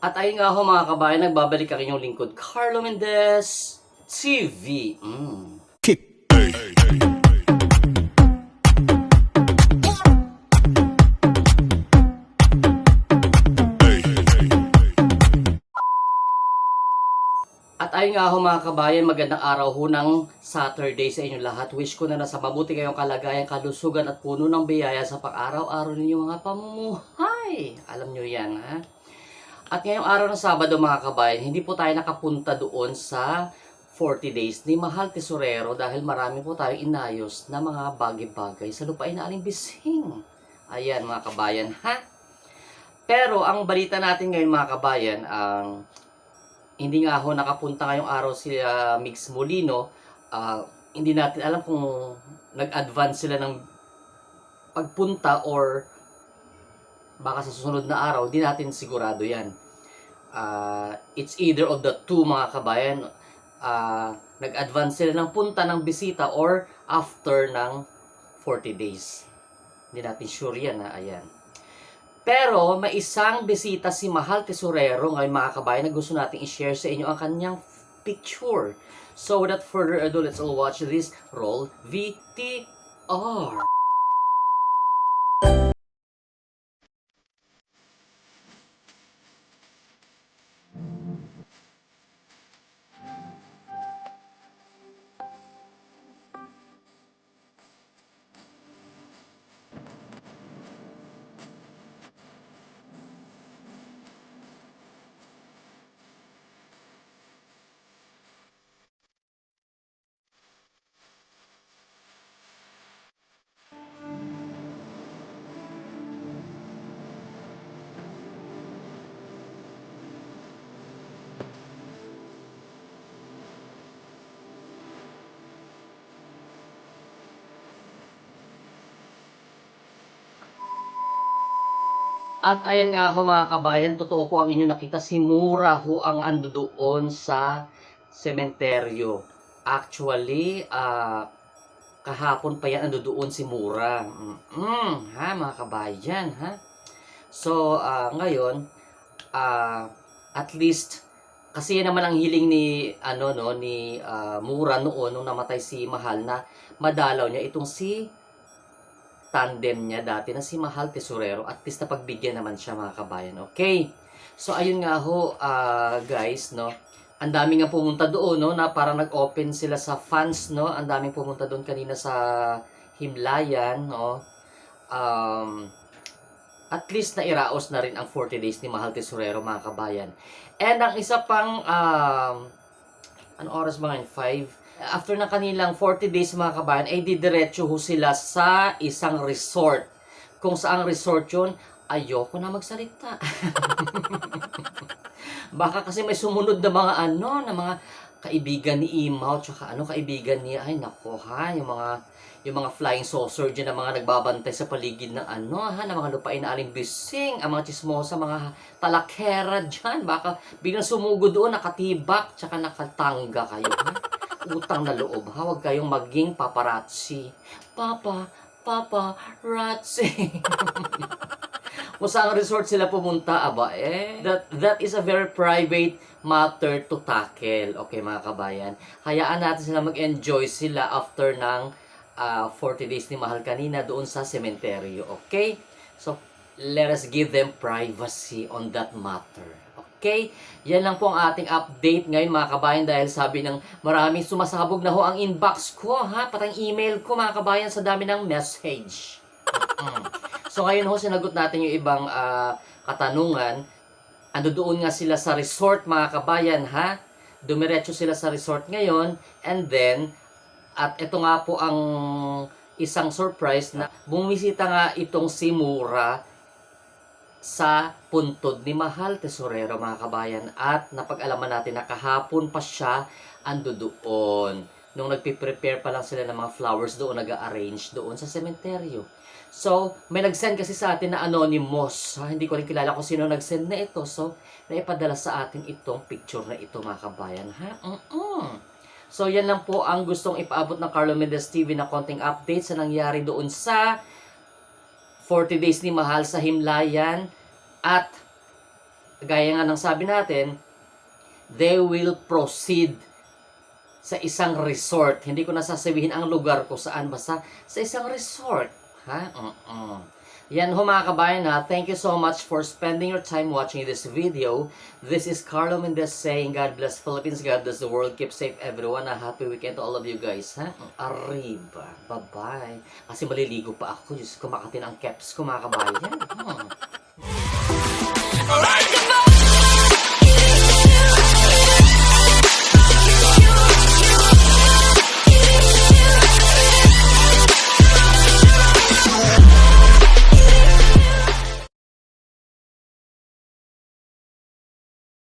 At ayun nga ho mga kabayan, nagbabalik ang inyong lingkod, Carlo Mendez TV. At ayun nga ho mga kabayan, magandang araw ho ng Saturday sa inyong lahat. Wish ko na nasa mabuti kayong kalagayan, kalusugan at puno ng biyaya sa pang-araw-araw ninyong mga pamumuhay. Alam nyo yan, ha? At ngayong araw ng Sabado mga kabayan, hindi po tayo nakapunta doon sa 40 days ni Mahal Tesorero dahil marami po tayong inayos na mga bagay-bagay sa lupain na alimbising. Ayan mga kabayan, ha? Pero ang balita natin ngayon mga kabayan, hindi nga ho nakapunta ngayong araw si Mix Molino. Hindi natin alam kung nag-advance sila ng pagpunta or baka sa susunod na araw. Hindi natin sigurado yan. It's either of the two mga kabayan. Nag-advance sila ng punta ng bisita or after ng 40 days. Hindi natin sure yan, ha? Ayan. Pero may isang bisita si Mahal Tesorero ngayon mga kabayan na gusto natin i-share sa inyo ang kanyang picture. So without further ado, let's all watch this roll VTR. At ayan nga ho mga kabayan, totoo po ang inyo nakita, si Mura ho ang ando doon sa sementeryo. Actually, kahapon pa yan ando doon si Mura. Ha mga kabayan, ha? So, ngayon, at least, kasi yan naman ang hiling ni, ni Mura noon, nung namatay si Mahal, na madalaw niya itong si tandem niya dati na si Mahal Tesorero, at least napagbigyan naman siya mga kabayan. Okay, so ayun nga ho guys, no, ang daming nga pumunta doon, no, na parang nag-open sila sa fans, no, ang daming pumunta doon kanina sa Himlayan, no. At least na iraos na rin ang 40 days ni Mahal Tesorero mga kabayan. And ang isa pang ano oras ba ngayon? 5. After ng kanilang 40 days mga kabayan, ay didiretso ho sila sa isang resort. Kung saang resort yun, ayoko na magsalita. Baka kasi may sumunod na mga na mga kaibigan ni Imaw, tsaka kaibigan niya, ay nako ha, yung mga flying saucer dyan na mga nagbabantay sa paligid ng ng mga lupain na alimbising, ang mga chismosa, mga talakera dyan, baka biglang sumugod doon, nakatibak, tsaka nakatangga kayo, ha? Utang na loob, ha? Huwag kayong maging paparazzi. Paparazzi. Kung saan resort sila pumunta, that is a very private matter to tackle. Okay, mga kabayan. Hayaan natin sila mag-enjoy sila after ng 40 days ni Mahal kanina doon sa sementeryo. Okay? So, let us give them privacy on that matter. Okay? Yan lang po ang ating update ngayon mga kabayan, dahil sabi ng maraming sumasabog na ho ang inbox ko, ha? Patang email ko mga kabayan sa dami ng message. So ngayon ho, sinagot natin yung ibang katanungan. Ando doon nga sila sa resort mga kabayan, ha? Dumiretso sila sa resort ngayon, and then at ito nga po ang isang surprise, na bumisita nga itong si Mura sa puntod ni Mahal Tesorero mga kabayan, at napag-alaman natin na kahapon pa siya ando doon. Nung nagpiprepare pa lang sila ng mga flowers doon, nag-arrange doon sa sementeryo. So, may nag-send kasi sa atin na anonymous. Hindi ko rin kilala kung sino nag-send na ito. So, naipadala sa atin itong picture na ito mga kabayan. So, yan lang po ang gustong ipaabot ng Carlo Mendez TV na konting update sa nangyari doon sa 40 days ni Mahal sa Himlayan. At gaya nga ng sabi natin, they will proceed sa isang resort. Hindi ko nasasabihin ang lugar ko saan, basta sa isang resort. Ha? Yan ho mga kabayan ha. Thank you so much for spending your time watching this video. This is Carlo Mendez saying God bless Philippines, God bless the world, keep safe everyone. A happy weekend to all of you guys. Ha? Arriba. Bye-bye. Kasi maliligo pa ako. Diyos ko, makatin ang caps ko mga kabayan.